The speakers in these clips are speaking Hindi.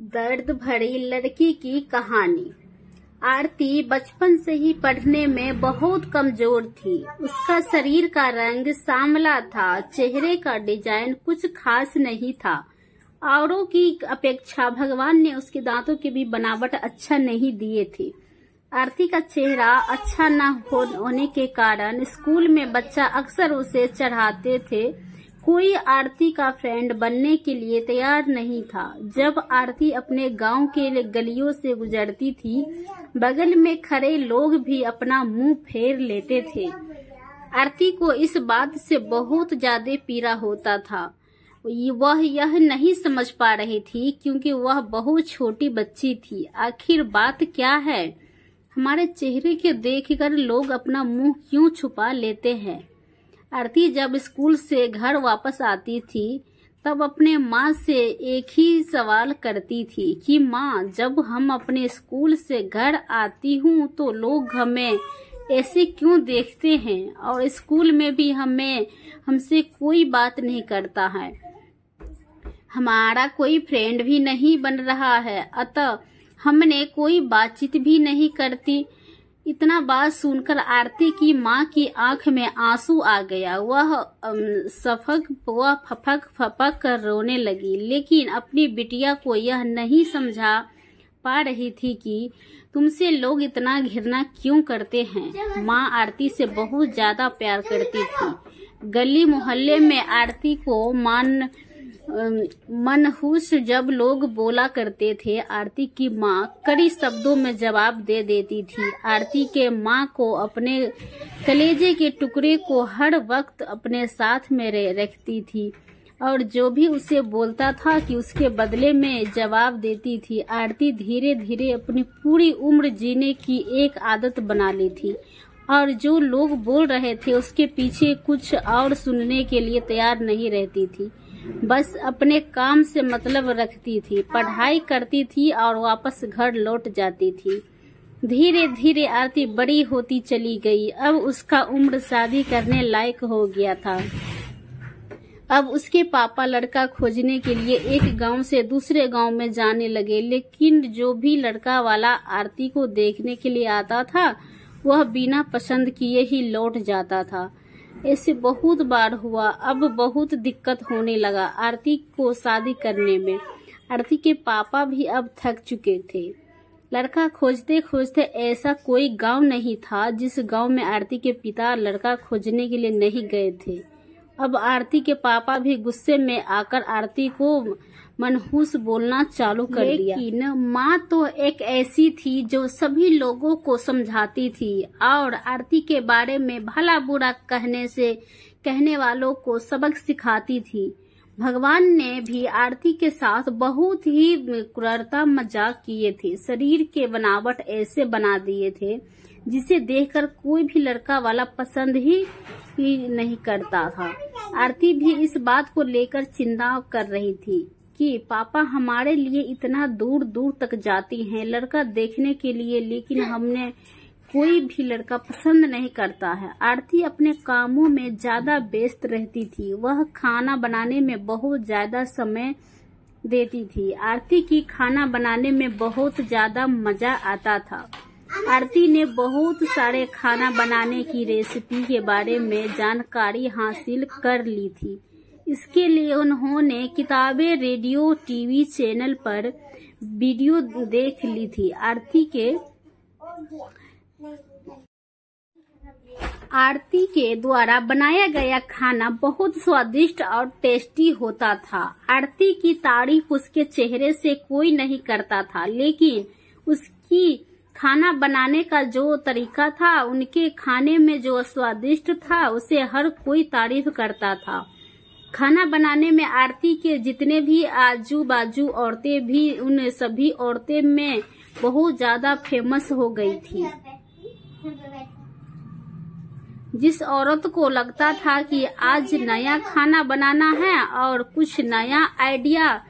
दर्द भरी लड़की की कहानी। आरती बचपन से ही पढ़ने में बहुत कमजोर थी। उसका शरीर का रंग सांवला था, चेहरे का डिजाइन कुछ खास नहीं था। औरों की अपेक्षा भगवान ने उसके दांतों की भी बनावट अच्छा नहीं दिए थे। आरती का चेहरा अच्छा न होने के कारण स्कूल में बच्चा अक्सर उसे चढ़ाते थे। कोई आरती का फ्रेंड बनने के लिए तैयार नहीं था। जब आरती अपने गांव के गलियों से गुजरती थी, बगल में खड़े लोग भी अपना मुंह फेर लेते थे। आरती को इस बात से बहुत ज्यादा पीड़ा होता था। वह यह नहीं समझ पा रही थी क्योंकि वह बहुत छोटी बच्ची थी। आखिर बात क्या है? हमारे चेहरे के देखकर लोग अपना मुंह क्यों छुपा लेते हैं? आरती जब स्कूल से घर वापस आती थी तब अपने माँ से एक ही सवाल करती थी कि माँ, जब हम अपने स्कूल से घर आती हूँ तो लोग हमें ऐसे क्यों देखते हैं और स्कूल में भी हमसे कोई बात नहीं करता है। हमारा कोई फ्रेंड भी नहीं बन रहा है, अतः हमने कोई बातचीत भी नहीं करती। इतना बात सुनकर आरती की माँ की आंख में आंसू आ गया। वह फपक फपक कर रोने लगी, लेकिन अपनी बिटिया को यह नहीं समझा पा रही थी कि तुमसे लोग इतना घृणा क्यों करते हैं। माँ आरती से बहुत ज्यादा प्यार करती थी। गली मोहल्ले में आरती को मनहूस जब लोग बोला करते थे, आरती की माँ कड़ी शब्दों में जवाब दे देती थी। आरती के माँ को अपने कलेजे के टुकड़े को हर वक्त अपने साथ में रखती थी और जो भी उसे बोलता था कि उसके बदले में जवाब देती थी। आरती धीरे धीरे अपनी पूरी उम्र जीने की एक आदत बना ली थी और जो लोग बोल रहे थे उसके पीछे कुछ और सुनने के लिए तैयार नहीं रहती थी। बस अपने काम से मतलब रखती थी, पढ़ाई करती थी और वापस घर लौट जाती थी। धीरे धीरे आरती बड़ी होती चली गई। अब उसका उम्र शादी करने लायक हो गया था। अब उसके पापा लड़का खोजने के लिए एक गांव से दूसरे गांव में जाने लगे, लेकिन जो भी लड़का वाला आरती को देखने के लिए आता था वह बिना पसंद किए ही लौट जाता था। ऐसे बहुत बार हुआ। अब बहुत दिक्कत होने लगा आरती को शादी करने में। आरती के पापा भी अब थक चुके थे। लड़का खोजते खोजते ऐसा कोई गांव नहीं था जिस गांव में आरती के पिता लड़का खोजने के लिए नहीं गए थे। अब आरती के पापा भी गुस्से में आकर आरती को मनहूस बोलना चालू कर दिया। लेकिन माँ तो एक ऐसी थी जो सभी लोगों को समझाती थी और आरती के बारे में भला बुरा कहने वालों को सबक सिखाती थी। भगवान ने भी आरती के साथ बहुत ही क्रूरता मजाक किए थे। शरीर के बनावट ऐसे बना दिए थे जिसे देखकर कोई भी लड़का वाला पसंद ही नहीं करता था। आरती भी इस बात को लेकर चिंता कर रही थी कि पापा हमारे लिए इतना दूर दूर तक जाती हैं लड़का देखने के लिए, लेकिन हमने कोई भी लड़का पसंद नहीं करता है। आरती अपने कामों में ज्यादा व्यस्त रहती थी। वह खाना बनाने में बहुत ज्यादा समय देती थी। आरती की खाना बनाने में बहुत ज्यादा मजा आता था। आरती ने बहुत सारे खाना बनाने की रेसिपी के बारे में जानकारी हासिल कर ली थी। इसके लिए उन्होंने किताबें, रेडियो, टीवी चैनल पर वीडियो देख ली थी। आरती के द्वारा बनाया गया खाना बहुत स्वादिष्ट और टेस्टी होता था। आरती की तारीफ उसके चेहरे से कोई नहीं करता था, लेकिन उसकी खाना बनाने का जो तरीका था, उनके खाने में जो स्वादिष्ट था, उसे हर कोई तारीफ करता था। खाना बनाने में आरती के जितने भी आजू बाजू औरतें भी उन सभी औरतें में बहुत ज्यादा फेमस हो गई थी। जिस औरत को लगता था कि आज नया खाना बनाना है और कुछ नया आइडिया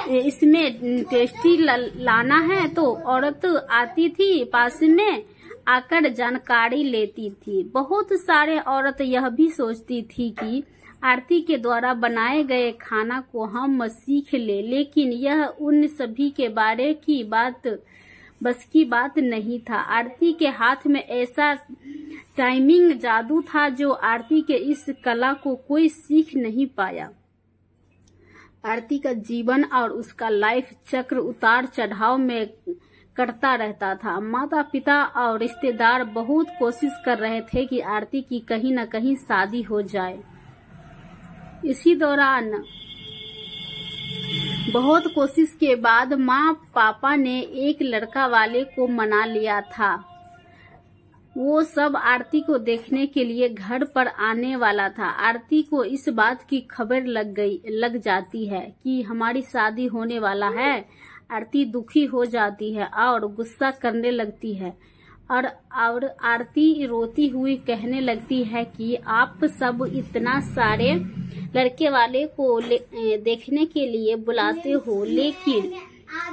इसमें टेस्टी लाना है, तो औरत आती थी पास में आकर जानकारी लेती थी। बहुत सारे औरत यह भी सोचती थी कि आरती के द्वारा बनाए गए खाना को हम सीख ले, लेकिन यह उन सभी के बारे की बस की बात नहीं था। आरती के हाथ में ऐसा टाइमिंग जादू था जो आरती के इस कला को कोई सीख नहीं पाया। आरती का जीवन और उसका लाइफ चक्र उतार चढ़ाव में कटता रहता था। माता पिता और रिश्तेदार बहुत कोशिश कर रहे थे कि आरती की कहीं न कहीं शादी हो जाए। इसी दौरान बहुत कोशिश के बाद माँ पापा ने एक लड़का वाले को मना लिया था। वो सब आरती को देखने के लिए घर पर आने वाला था। आरती को इस बात की खबर लग जाती है कि हमारी शादी होने वाला है। आरती दुखी हो जाती है और गुस्सा करने लगती है और आरती रोती हुई कहने लगती है कि आप सब इतना सारे लड़के वाले को देखने के लिए बुलाते हो, लेकिन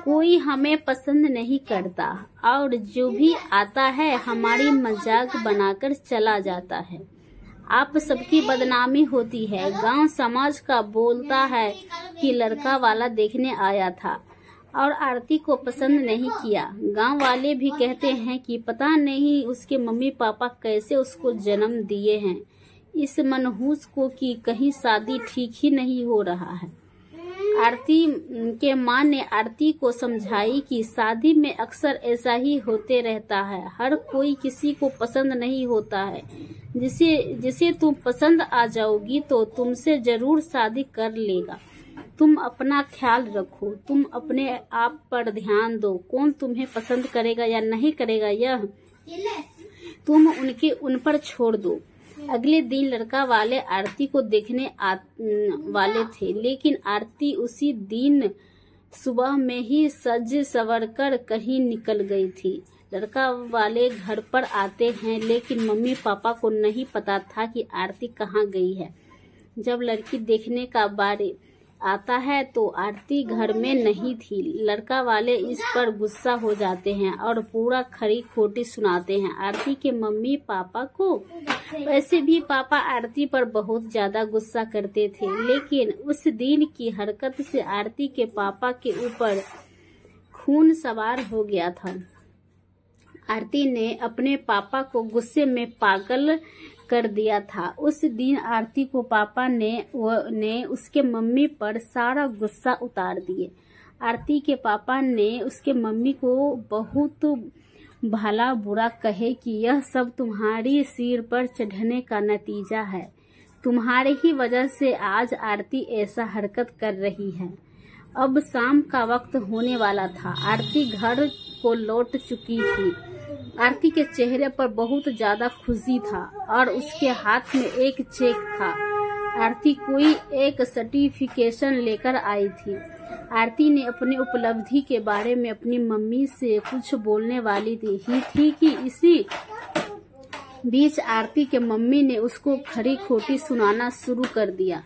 कोई हमें पसंद नहीं करता और जो भी आता है हमारी मजाक बनाकर चला जाता है। आप सबकी बदनामी होती है। गांव समाज का बोलता है कि लड़का वाला देखने आया था और आरती को पसंद नहीं किया। गांव वाले भी कहते हैं कि पता नहीं उसके मम्मी पापा कैसे उसको जन्म दिए हैं। इस मनहूस को कि कहीं शादी ठीक ही नहीं हो रहा है। आरती के माँ ने आरती को समझाई कि शादी में अक्सर ऐसा ही होते रहता है। हर कोई किसी को पसंद नहीं होता है। जिसे तुम पसंद आ जाओगी तो तुमसे जरूर शादी कर लेगा। तुम अपना ख्याल रखो, तुम अपने आप पर ध्यान दो। कौन तुम्हें पसंद करेगा या नहीं करेगा यह तुम उन पर छोड़ दो। अगले दिन लड़का वाले आरती को देखने वाले थे, लेकिन आरती उसी दिन सुबह में ही सज सवर कर कहीं निकल गई थी। लड़का वाले घर पर आते हैं, लेकिन मम्मी पापा को नहीं पता था कि आरती कहाँ गई है। जब लड़की देखने का बारे आता है तो आरती घर में नहीं थी। लड़का वाले इस पर गुस्सा हो जाते हैं और पूरा खरी खोटी सुनाते हैं आरती के मम्मी पापा को। वैसे भी पापा आरती पर बहुत ज्यादा गुस्सा करते थे, लेकिन उस दिन की हरकत से आरती के पापा के ऊपर खून सवार हो गया था। आरती ने अपने पापा को गुस्से में पागल कर दिया था। उस दिन आरती को पापा ने उसके मम्मी पर सारा गुस्सा उतार दिए। आरती के पापा ने उसके मम्मी को बहुत भला बुरा कहे कि यह सब तुम्हारी सिर पर चढ़ने का नतीजा है। तुम्हारे ही वजह से आज आरती ऐसा हरकत कर रही है। अब शाम का वक्त होने वाला था। आरती घर को लौट चुकी थी। आरती के चेहरे पर बहुत ज्यादा खुशी था और उसके हाथ में एक चेक था। आरती कोई एक सर्टिफिकेशन लेकर आई थी। आरती ने अपनी उपलब्धि के बारे में अपनी मम्मी से कुछ बोलने वाली थी कि इसी बीच आरती के मम्मी ने उसको खरी खोटी सुनाना शुरू कर दिया।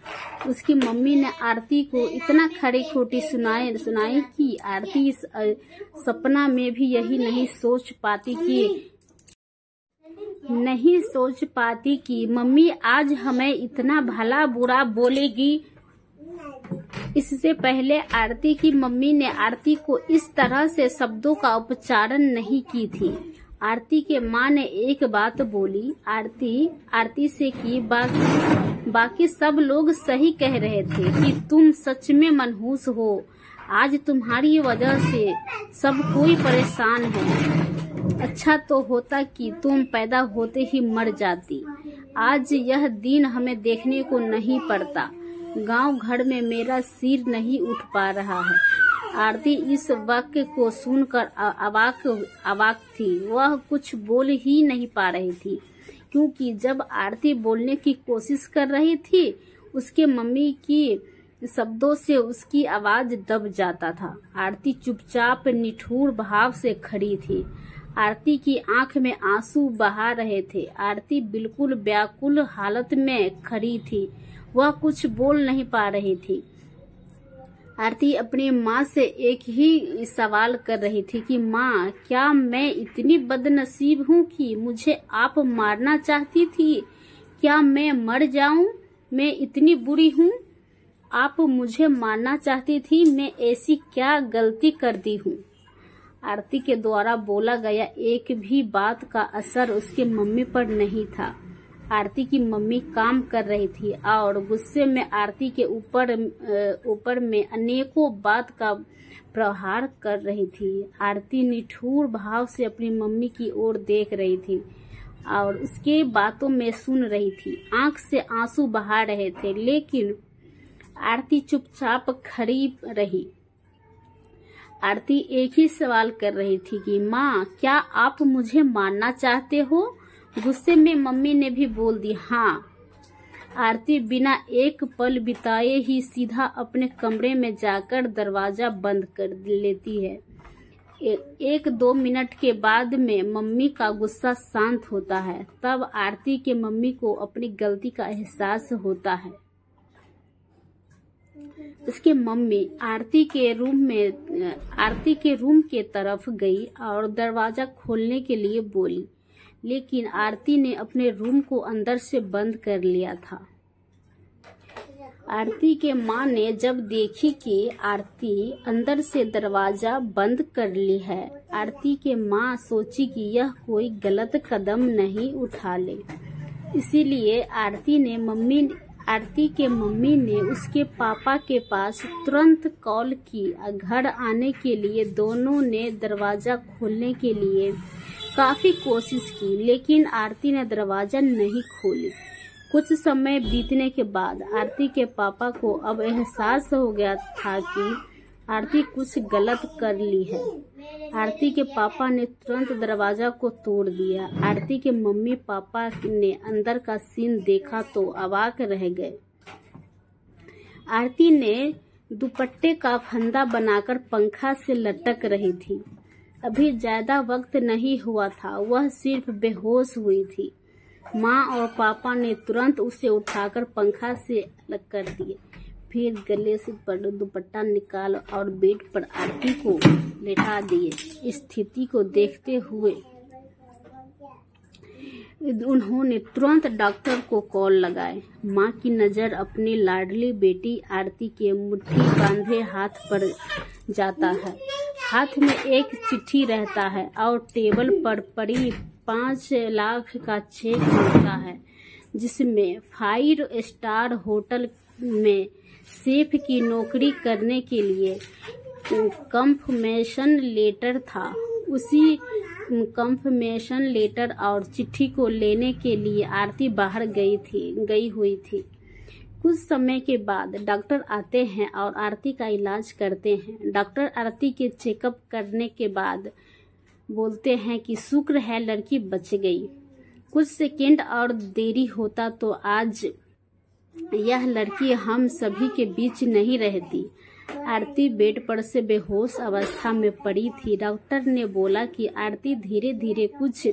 उसकी मम्मी ने आरती को इतना खरी खोटी सुनाई कि आरती सपना में भी यही नहीं सोच पाती कि मम्मी आज हमें इतना भला बुरा बोलेगी। इससे पहले आरती की मम्मी ने आरती को इस तरह से शब्दों का उच्चारण नहीं की थी। आरती के माँ ने एक बात बोली आरती से कि बाकी सब लोग सही कह रहे थे कि तुम सच में मनहूस हो। आज तुम्हारी वजह से सब कोई परेशान है। अच्छा तो होता कि तुम पैदा होते ही मर जाती। आज यह दिन हमें देखने को नहीं पड़ता। गांव घर में मेरा सिर नहीं उठ पा रहा है। आरती इस वाक्य को सुनकर अवाक थी। वह कुछ बोल ही नहीं पा रही थी, क्योंकि जब आरती बोलने की कोशिश कर रही थी उसके मम्मी की शब्दों से उसकी आवाज दब जाता था। आरती चुपचाप निठुर भाव से खड़ी थी। आरती की आंख में आंसू बहा रहे थे। आरती बिल्कुल व्याकुल हालत में खड़ी थी। वह कुछ बोल नहीं पा रही थी। आरती अपनी माँ से एक ही सवाल कर रही थी कि माँ, क्या मैं इतनी बदनसीब हूँ कि मुझे आप मारना चाहती थी? क्या मैं मर जाऊं? मैं इतनी बुरी हूँ? आप मुझे मारना चाहती थी? मैं ऐसी क्या गलती कर दी हूँ? आरती के द्वारा बोला गया एक भी बात का असर उसके मम्मी पर नहीं था। आरती की मम्मी काम कर रही थी और गुस्से में आरती के ऊपर में अनेकों बात का प्रहार कर रही थी। आरती निठुर भाव से अपनी मम्मी की ओर देख रही थी और उसके बातों में सुन रही थी। आंख से आंसू बहा रहे थे, लेकिन आरती चुपचाप खड़ी रही। आरती एक ही सवाल कर रही थी कि माँ, क्या आप मुझे मारना चाहते हो? गुस्से में मम्मी ने भी बोल दी हाँ। आरती बिना एक पल बिताए ही सीधा अपने कमरे में जाकर दरवाजा बंद कर लेती है। 1-2 मिनट के बाद में मम्मी का गुस्सा शांत होता है। तब आरती के मम्मी को अपनी गलती का एहसास होता है। उसके मम्मी आरती के रूम के तरफ गई और दरवाजा खोलने के लिए बोली, लेकिन आरती ने अपने रूम को अंदर से बंद कर लिया था। आरती के माँ ने जब देखी कि आरती अंदर से दरवाजा बंद कर ली है, आरती के माँ सोची कि यह कोई गलत कदम नहीं उठा ले। इसीलिए आरती के मम्मी ने उसके पापा के पास तुरंत कॉल की। घर आने के लिए दोनों ने दरवाजा खोलने के लिए काफी कोशिश की, लेकिन आरती ने दरवाजा नहीं खोली। कुछ समय बीतने के बाद आरती के पापा को अब एहसास हो गया था कि आरती कुछ गलत कर ली है। आरती के पापा ने तुरंत दरवाजा को तोड़ दिया। आरती के मम्मी पापा ने अंदर का सीन देखा तो अवाक रह गए। आरती ने दुपट्टे का फंदा बनाकर पंखा से लटक रही थी। अभी ज्यादा वक्त नहीं हुआ था, वह सिर्फ बेहोश हुई थी। माँ और पापा ने तुरंत उसे उठाकर पंखा से अलग कर दिए। फिर गले से दुपट्टा निकाल और बेड पर आरती को लेटा दिए। स्थिति को देखते हुए उन्होंने तुरंत डॉक्टर को कॉल लगाए। माँ की नजर अपनी लाडली बेटी आरती के मुट्ठी बांधे हाथ पर जाता है। हाथ में एक चिट्ठी रहता है और टेबल पर पड़ी 5 लाख का चेक होता है, जिसमें 5 स्टार होटल में शेफ की नौकरी करने के लिए कंफर्मेशन लेटर था। उसी कंफर्मेशन लेटर और चिट्ठी को लेने के लिए आरती बाहर गई हुई थी। कुछ समय के बाद डॉक्टर आते हैं और आरती का इलाज करते हैं। डॉक्टर आरती के चेकअप करने के बाद बोलते हैं कि शुक्र है लड़की बच गई। कुछ सेकंड और देरी होता तो आज यह लड़की हम सभी के बीच नहीं रहती। आरती बेड पर से बेहोश अवस्था में पड़ी थी। डॉक्टर ने बोला कि आरती धीरे धीरे कुछ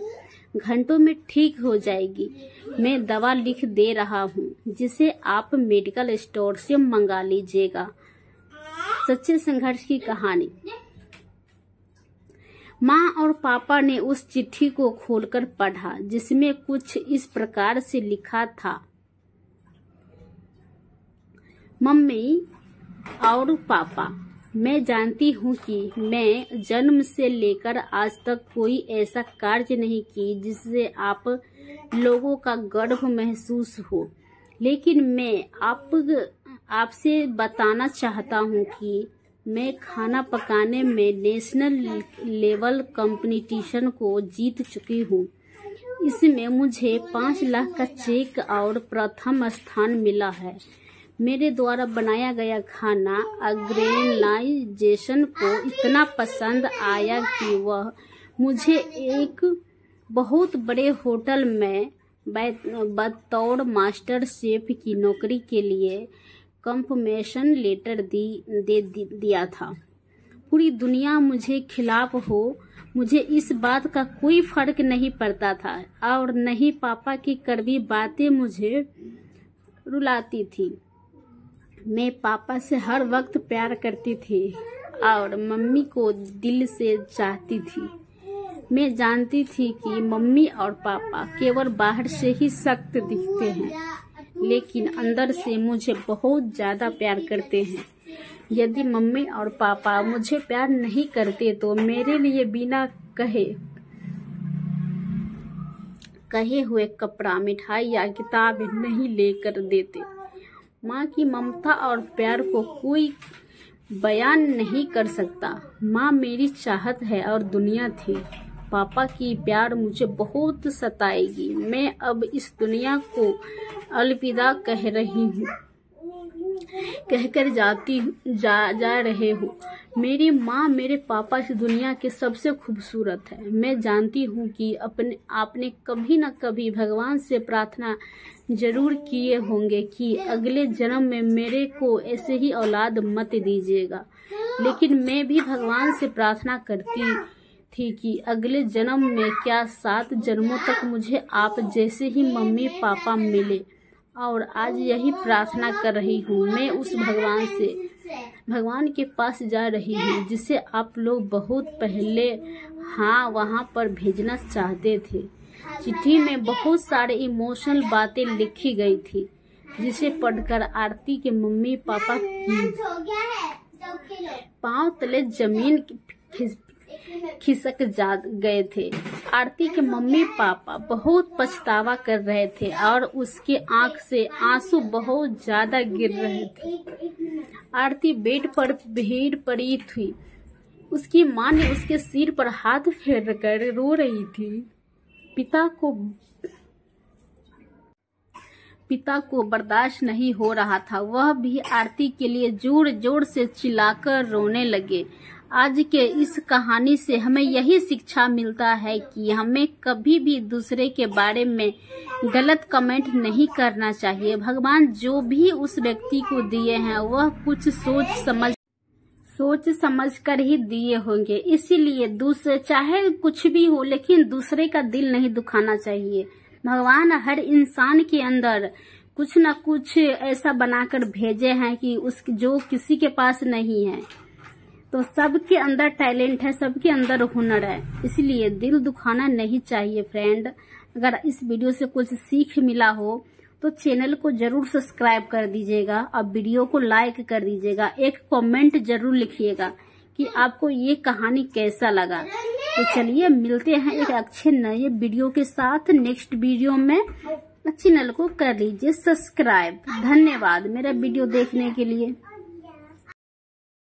घंटों में ठीक हो जाएगी। मैं दवा लिख दे रहा हूँ, जिसे आप मेडिकल स्टोर से मंगा लीजिएगा। सच्चे संघर्ष की कहानी। माँ और पापा ने उस चिट्ठी को खोलकर पढ़ा, जिसमें कुछ इस प्रकार से लिखा था। मम्मी और पापा, मैं जानती हूँ कि मैं जन्म से लेकर आज तक कोई ऐसा कार्य नहीं की जिससे आप लोगों का गर्व महसूस हो, लेकिन मैं आपसे बताना चाहता हूँ कि मैं खाना पकाने में नेशनल लेवल कंपटीशन को जीत चुकी हूँ। इसमें मुझे 5 लाख का चेक और प्रथम स्थान मिला है। मेरे द्वारा बनाया गया खाना ऑर्गेनाइजेशन को इतना पसंद आया कि वह मुझे एक बहुत बड़े होटल में बतौर मास्टर शेफ की नौकरी के लिए कंफर्मेशन लेटर दे दिया था। पूरी दुनिया मुझे खिलाफ हो, मुझे इस बात का कोई फर्क नहीं पड़ता था और नहीं पापा की कड़वी बातें मुझे रुलाती थी। मैं पापा से हर वक्त प्यार करती थी और मम्मी को दिल से चाहती थी। मैं जानती थी कि मम्मी और पापा केवल बाहर से ही सख्त दिखते हैं, लेकिन अंदर से मुझे बहुत ज्यादा प्यार करते हैं। यदि मम्मी और पापा मुझे प्यार नहीं करते तो मेरे लिए बिना कहे हुए कपड़ा, मिठाई या किताब नहीं लेकर देते। माँ की ममता और प्यार को कोई बयान नहीं कर सकता। माँ मेरी चाहत है और दुनिया थी। पापा की प्यार मुझे बहुत सताएगी। मैं अब इस दुनिया को अलविदा कह रही हूँ, कहकर जा रहे हो। मेरी माँ मेरे पापा इस दुनिया के सबसे खूबसूरत है। मैं जानती हूँ कि आपने कभी न कभी भगवान से प्रार्थना जरूर किए होंगे कि अगले जन्म में मेरे को ऐसे ही औलाद मत दीजिएगा। लेकिन मैं भी भगवान से प्रार्थना करती थी कि अगले जन्म में क्या 7 जन्मों तक मुझे आप जैसे ही मम्मी पापा मिले, और आज यही प्रार्थना कर रही हूँ। मैं उस भगवान के पास जा रही हूँ जिसे आप लोग बहुत पहले वहाँ पर भेजना चाहते थे। चिट्ठी में बहुत सारे इमोशनल बातें लिखी गई थी, जिसे पढ़कर आरती के मम्मी पापा की पांव तले जमीन खिसक जा गए थे। आरती के मम्मी पापा बहुत पछतावा कर रहे थे और उसके आंख से आंसू बहुत ज्यादा गिर रहे थे। आरती बेड पर भीड़ पड़ी थी। उसकी माँ ने उसके सिर पर हाथ फेर कर रो रही थी। पिता को बर्दाश्त नहीं हो रहा था। वह भी आरती के लिए जोर जोर से चिल्लाकर रोने लगे। आज के इस कहानी से हमें यही शिक्षा मिलता है कि हमें कभी भी दूसरे के बारे में गलत कमेंट नहीं करना चाहिए। भगवान जो भी उस व्यक्ति को दिए हैं वह कुछ सोच समझ कर ही दिए होंगे। इसीलिए दूसरे चाहे कुछ भी हो, लेकिन दूसरे का दिल नहीं दुखाना चाहिए। भगवान हर इंसान के अंदर कुछ न कुछ ऐसा बनाकर भेजे हैं कि जो किसी के पास नहीं है। तो सबके अंदर टैलेंट है, सबके अंदर हुनर है, इसलिए दिल दुखाना नहीं चाहिए। फ्रेंड, अगर इस वीडियो से कुछ सीख मिला हो तो चैनल को जरूर सब्सक्राइब कर दीजिएगा और वीडियो को लाइक कर दीजिएगा। एक कमेंट जरूर लिखिएगा कि आपको ये कहानी कैसा लगा। तो चलिए मिलते हैं एक अच्छे नए वीडियो के साथ नेक्स्ट वीडियो में। चैनल को कर लीजिए सब्सक्राइब। धन्यवाद मेरा वीडियो देखने के लिए।